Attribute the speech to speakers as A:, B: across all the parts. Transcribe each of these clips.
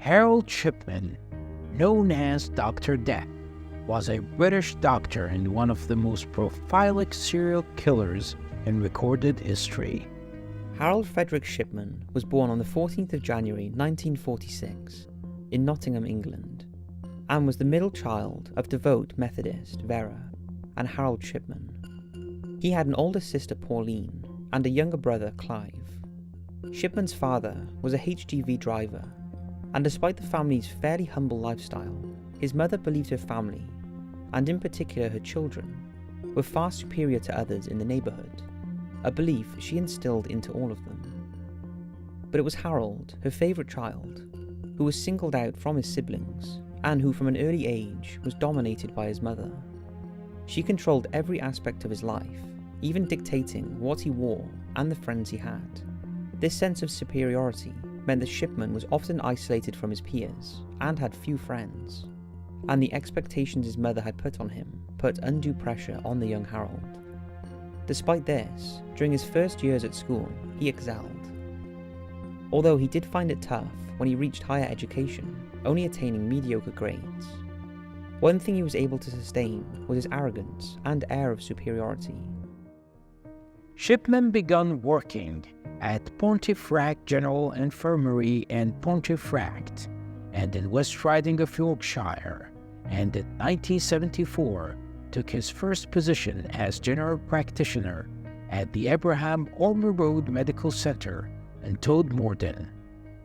A: Harold Shipman, known as Dr. Death, was a British doctor and one of the most prolific serial killers in recorded history.
B: Harold Frederick Shipman was born on the 14th of January 1946 in Nottingham, England, and was the middle child of devout Methodist Vera and Harold Shipman. He had an older sister, Pauline, and a younger brother, Clive. Shipman's father was a HGV driver, and despite the family's fairly humble lifestyle, his mother believed her family, and in particular her children, were far superior to others in the neighbourhood, a belief she instilled into all of them. But it was Harold, her favourite child, who was singled out from his siblings, and who from an early age was dominated by his mother. She controlled every aspect of his life, even dictating what he wore and the friends he had. This sense of superiority meant that Shipman was often isolated from his peers and had few friends, and the expectations his mother had put on him put undue pressure on the young Harold. Despite this, during his first years at school, he excelled. Although he did find it tough when he reached higher education, only attaining mediocre grades. One thing he was able to sustain was his arrogance and air of superiority.
A: Shipman began working at Pontefract General Infirmary in Pontefract and in West Riding of Yorkshire, and in 1974 took his first position as general practitioner at the Abraham Ormer Road Medical Center in Todmorden.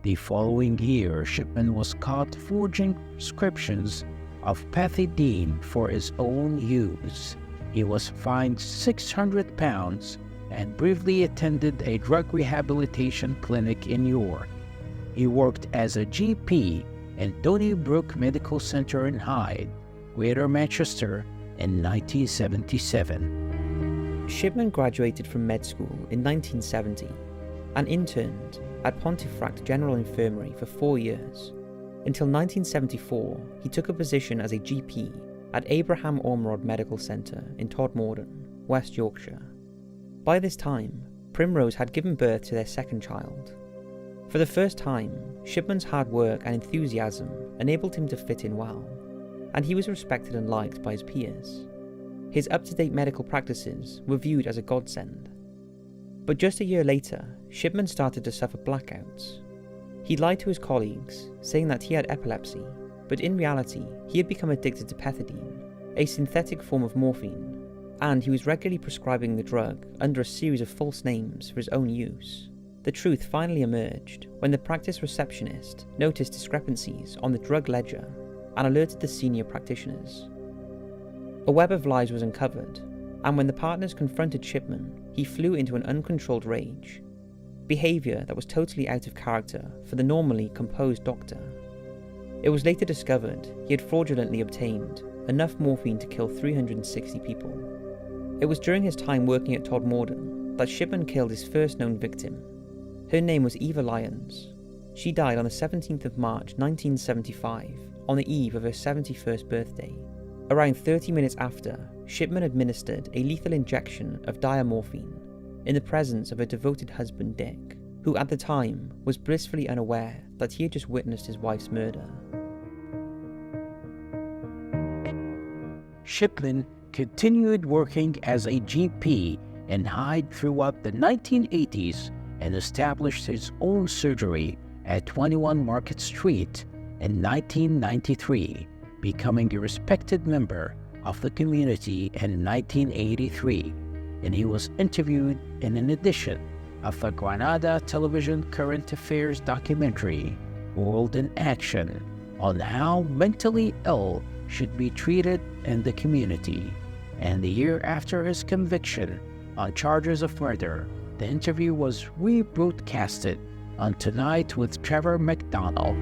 A: The following year, Shipman was caught forging prescriptions of pethidine for his own use. He was fined £600 and briefly attended a drug rehabilitation clinic in York. He worked as a GP in Donnybrook Medical Center in Hyde, Greater Manchester, in 1977.
B: Shipman graduated from med school in 1970 and interned at Pontefract General Infirmary for 4 years. Until 1974, he took a position as a GP at Abraham Ormerod Medical Center in Todmorden, West Yorkshire. By this time, Primrose had given birth to their second child. For the first time, Shipman's hard work and enthusiasm enabled him to fit in well, and he was respected and liked by his peers. His up-to-date medical practices were viewed as a godsend. But just a year later, Shipman started to suffer blackouts. He lied to his colleagues, saying that he had epilepsy, but in reality, he had become addicted to pethidine, a synthetic form of morphine, and he was regularly prescribing the drug under a series of false names for his own use. The truth finally emerged when the practice receptionist noticed discrepancies on the drug ledger and alerted the senior practitioners. A web of lies was uncovered, and when the partners confronted Shipman, he flew into an uncontrolled rage, behaviour that was totally out of character for the normally composed doctor. It was later discovered he had fraudulently obtained enough morphine to kill 360 people. It was during his time working at Todmorden that Shipman killed his first known victim. Her name was Eva Lyons. She died on the 17th of March 1975, on the eve of her 71st birthday. Around 30 minutes after, Shipman administered a lethal injection of diamorphine in the presence of her devoted husband Dick, who at the time was blissfully unaware that he had just witnessed his wife's murder.
A: Shipman continued working as a GP in Hyde throughout the 1980s and established his own surgery at 21 Market Street in 1993, becoming a respected member of the community in 1983, and he was interviewed in an edition of the Granada Television Current Affairs documentary, World in Action, on how mentally ill should be treated in the community. And the year after his conviction on charges of murder, the interview was rebroadcasted on Tonight with Trevor McDonald.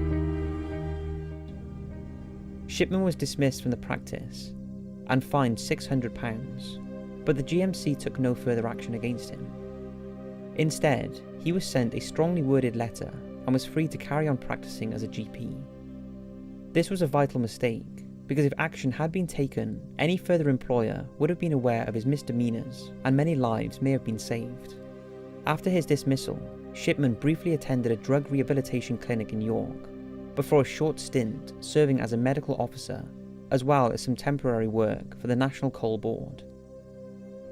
B: Shipman was dismissed from the practice and fined £600, but the GMC took no further action against him. Instead, he was sent a strongly worded letter and was free to carry on practicing as a GP. This was a vital mistake, because if action had been taken, any further employer would have been aware of his misdemeanours and many lives may have been saved. After his dismissal, Shipman briefly attended a drug rehabilitation clinic in York, before a short stint serving as a medical officer, as well as some temporary work for the National Coal Board.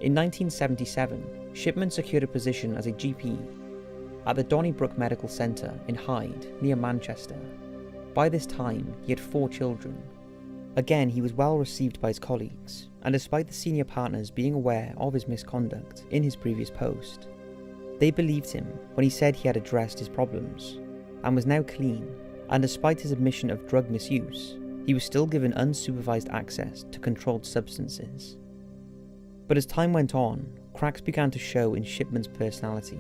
B: In 1977, Shipman secured a position as a GP at the Donnybrook Medical Centre in Hyde, near Manchester. By this time, he had 4 children. Again, he was well received by his colleagues, and despite the senior partners being aware of his misconduct in his previous post, they believed him when he said he had addressed his problems and was now clean, and despite his admission of drug misuse, he was still given unsupervised access to controlled substances. But as time went on, cracks began to show in Shipman's personality,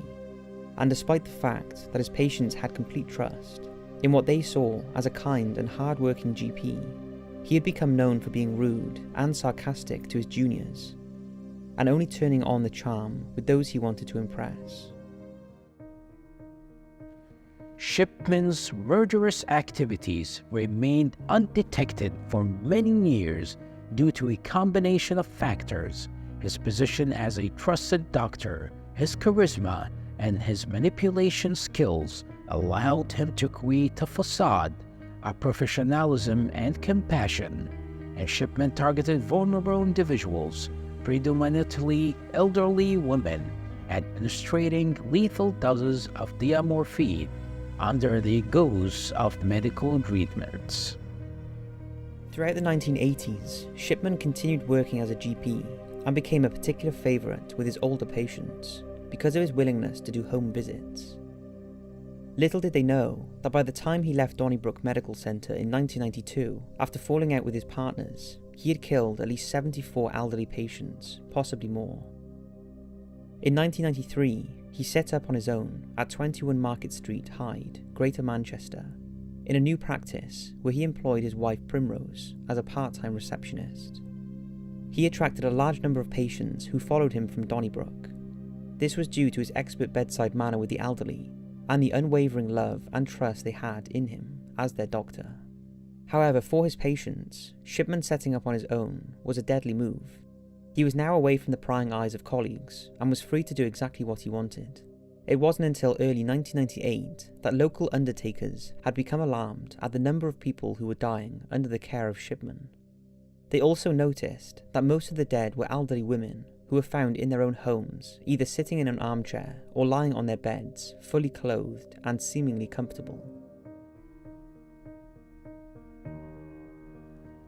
B: and despite the fact that his patients had complete trust in what they saw as a kind and hard-working GP, he had become known for being rude and sarcastic to his juniors, and only turning on the charm with those he wanted to impress.
A: Shipman's murderous activities remained undetected for many years due to a combination of factors: his position as a trusted doctor, his charisma, and his manipulation skills allowed him to create a facade of professionalism and compassion, and Shipman targeted vulnerable individuals, predominantly elderly women, administering lethal doses of diamorphine under the guise of medical treatments.
B: Throughout the 1980s, Shipman continued working as a GP and became a particular favourite with his older patients because of his willingness to do home visits. Little did they know that by the time he left Donnybrook Medical Centre in 1992, after falling out with his partners, he had killed at least 74 elderly patients, possibly more. In 1993, he set up on his own at 21 Market Street, Hyde, Greater Manchester, in a new practice where he employed his wife Primrose as a part-time receptionist. He attracted a large number of patients who followed him from Donnybrook. This was due to his expert bedside manner with the elderly and the unwavering love and trust they had in him as their doctor. However, for his patients, Shipman setting up on his own was a deadly move. He was now away from the prying eyes of colleagues and was free to do exactly what he wanted. It wasn't until early 1998 that local undertakers had become alarmed at the number of people who were dying under the care of Shipman. They also noticed that most of the dead were elderly women who were found in their own homes, either sitting in an armchair or lying on their beds, fully clothed and seemingly comfortable.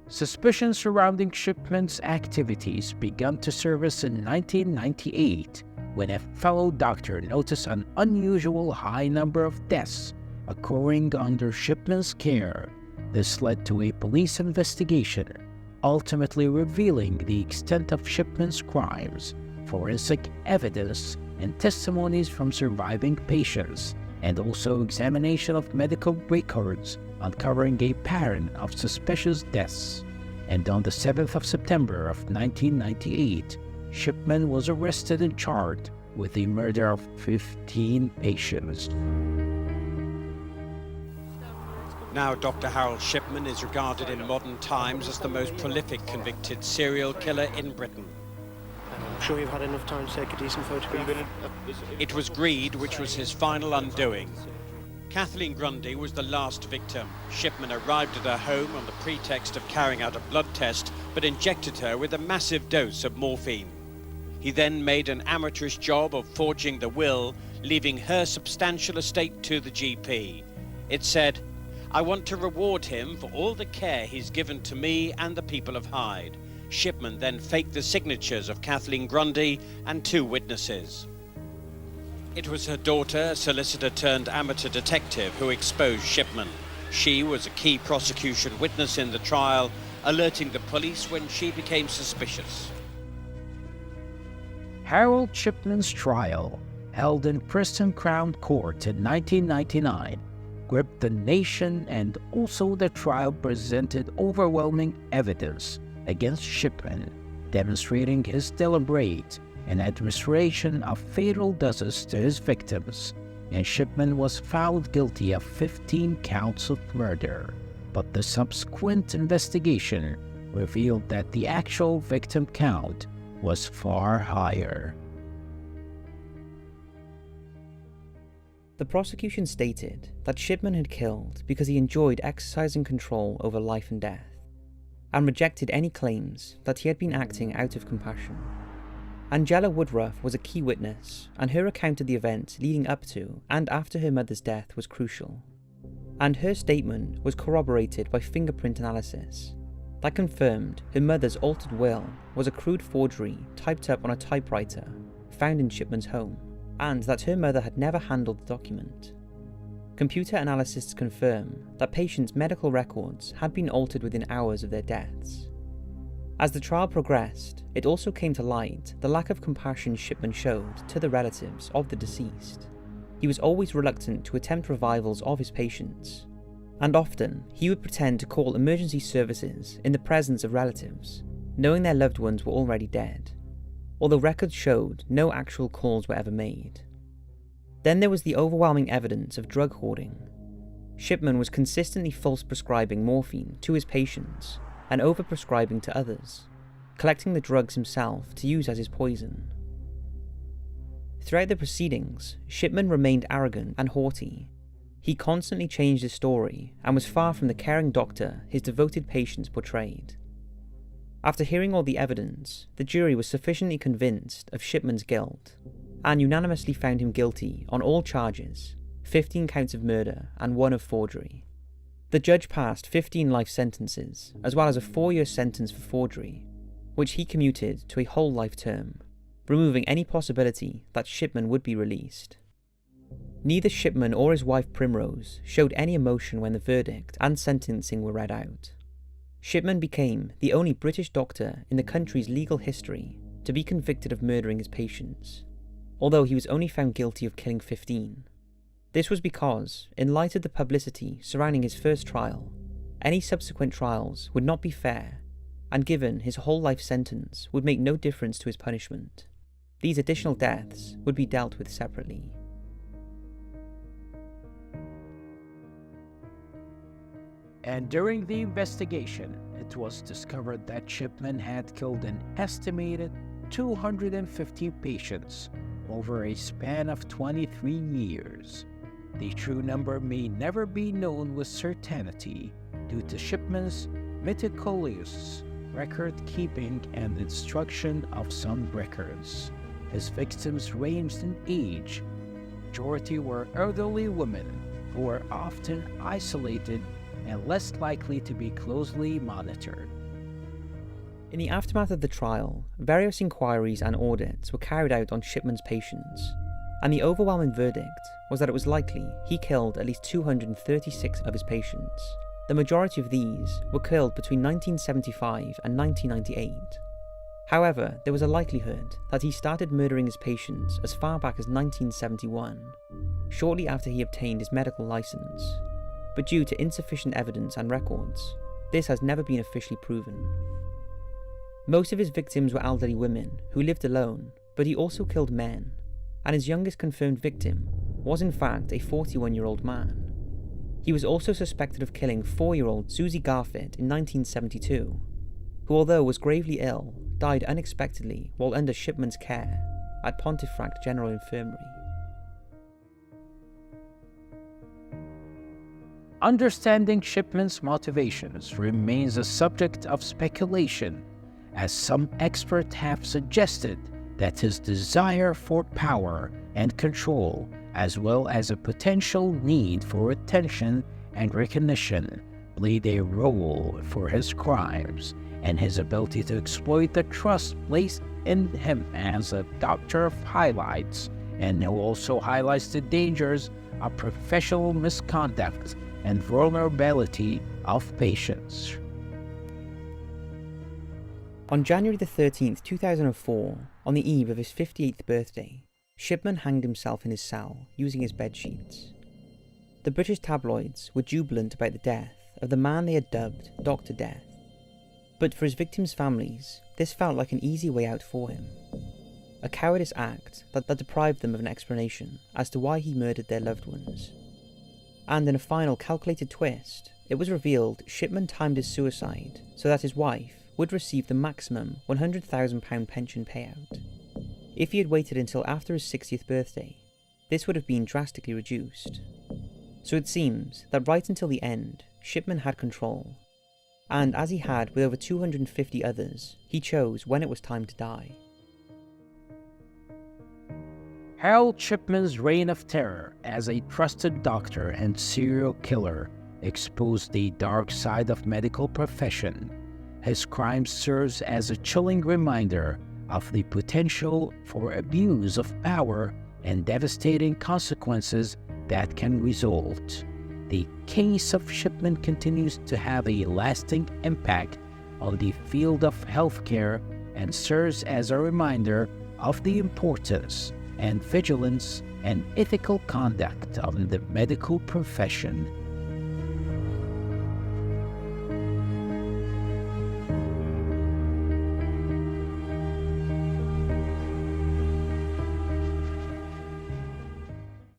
A: Suspicions surrounding Shipman's activities began to surface in 1998 when a fellow doctor noticed an unusual high number of deaths occurring under Shipman's care. This led to a police investigation, ultimately revealing the extent of Shipman's crimes. Forensic evidence and testimonies from surviving patients, and also examination of medical records uncovering a pattern of suspicious deaths. And on the 7th of September of 1998, Shipman was arrested and charged with the murder of 15 patients.
C: Now, Dr. Harold Shipman is regarded in modern times as the most prolific convicted serial killer in Britain.
D: I'm sure you've had enough time to take a decent photograph.
C: It was greed which was his final undoing. Kathleen Grundy was the last victim. Shipman arrived at her home on the pretext of carrying out a blood test, but injected her with a massive dose of morphine. He then made an amateurish job of forging the will, leaving her substantial estate to the GP. It said, "I want to reward him for all the care he's given to me and the people of Hyde." Shipman then faked the signatures of Kathleen Grundy and 2 witnesses. It was her daughter, a solicitor turned amateur detective, who exposed Shipman. She was a key prosecution witness in the trial, alerting the police when she became suspicious.
A: Harold Shipman's trial, held in Preston Crown Court in 1999, gripped the nation, and also the trial presented overwhelming evidence against Shipman, demonstrating his deliberate and administration of fatal doses to his victims, and Shipman was found guilty of 15 counts of murder. But the subsequent investigation revealed that the actual victim count was far higher.
B: The prosecution stated that Shipman had killed because he enjoyed exercising control over life and death, and rejected any claims that he had been acting out of compassion. Angela Woodruff was a key witness, and her account of the events leading up to and after her mother's death was crucial. And her statement was corroborated by fingerprint analysis that confirmed her mother's altered will was a crude forgery typed up on a typewriter found in Shipman's home, and that her mother had never handled the document. Computer analysts confirm that patients' medical records had been altered within hours of their deaths. As the trial progressed, it also came to light the lack of compassion Shipman showed to the relatives of the deceased. He was always reluctant to attempt revivals of his patients, and often he would pretend to call emergency services in the presence of relatives, knowing their loved ones were already dead, although records showed no actual calls were ever made. Then there was the overwhelming evidence of drug hoarding. Shipman was consistently false prescribing morphine to his patients and overprescribing to others, collecting the drugs himself to use as his poison. Throughout the proceedings, Shipman remained arrogant and haughty. He constantly changed his story and was far from the caring doctor his devoted patients portrayed. After hearing all the evidence, the jury was sufficiently convinced of Shipman's guilt and unanimously found him guilty on all charges, 15 counts of murder and 1 of forgery. The judge passed 15 life sentences, as well as a 4-year sentence for forgery, which he commuted to a whole life term, removing any possibility that Shipman would be released. Neither Shipman or his wife Primrose showed any emotion when the verdict and sentencing were read out. Shipman became the only British doctor in the country's legal history to be convicted of murdering his patients, although he was only found guilty of killing 15. This was because, in light of the publicity surrounding his first trial, any subsequent trials would not be fair, and given his whole life sentence would make no difference to his punishment. These additional deaths would be dealt with separately.
A: And during the investigation, it was discovered that Shipman had killed an estimated 250 patients over a span of 23 years. The true number may never be known with certainty due to Shipman's meticulous record-keeping and destruction of some records. His victims ranged in age. The majority were elderly women who were often isolated and less likely to be closely monitored.
B: In the aftermath of the trial, various inquiries and audits were carried out on Shipman's patients, and the overwhelming verdict was that it was likely he killed at least 236 of his patients. The majority of these were killed between 1975 and 1998. However, there was a likelihood that he started murdering his patients as far back as 1971, shortly after he obtained his medical license, but due to insufficient evidence and records, this has never been officially proven. Most of his victims were elderly women who lived alone, but he also killed men, and his youngest confirmed victim was in fact a 41-year-old man. He was also suspected of killing 4-year-old Susie Garfitt in 1972, who, although was gravely ill, died unexpectedly while under Shipman's care at Pontefract General Infirmary.
A: Understanding Shipman's motivations remains a subject of speculation, as some experts have suggested that his desire for power and control, as well as a potential need for attention and recognition, played a role for his crimes, and his ability to exploit the trust placed in him as a doctor highlights, and also highlights the dangers of professional misconduct and vulnerability of patients.
B: On January the 13th, 2004, on the eve of his 58th birthday, Shipman hanged himself in his cell using his bedsheets. The British tabloids were jubilant about the death of the man they had dubbed Dr. Death. But for his victims' families, this felt like an easy way out for him. A cowardice act that deprived them of an explanation as to why he murdered their loved ones. And in a final calculated twist, it was revealed Shipman timed his suicide so that his wife would receive the maximum £100,000 pension payout. If he had waited until after his 60th birthday, this would have been drastically reduced. So it seems that right until the end, Shipman had control, and as he had with over 250 others, he chose when it was time to die.
A: Harold Shipman's reign of terror as a trusted doctor and serial killer exposed the dark side of medical profession. His crime serves as a chilling reminder of the potential for abuse of power and devastating consequences that can result. The case of Shipman continues to have a lasting impact on the field of healthcare and serves as a reminder of the importance and vigilance and ethical conduct of the medical profession.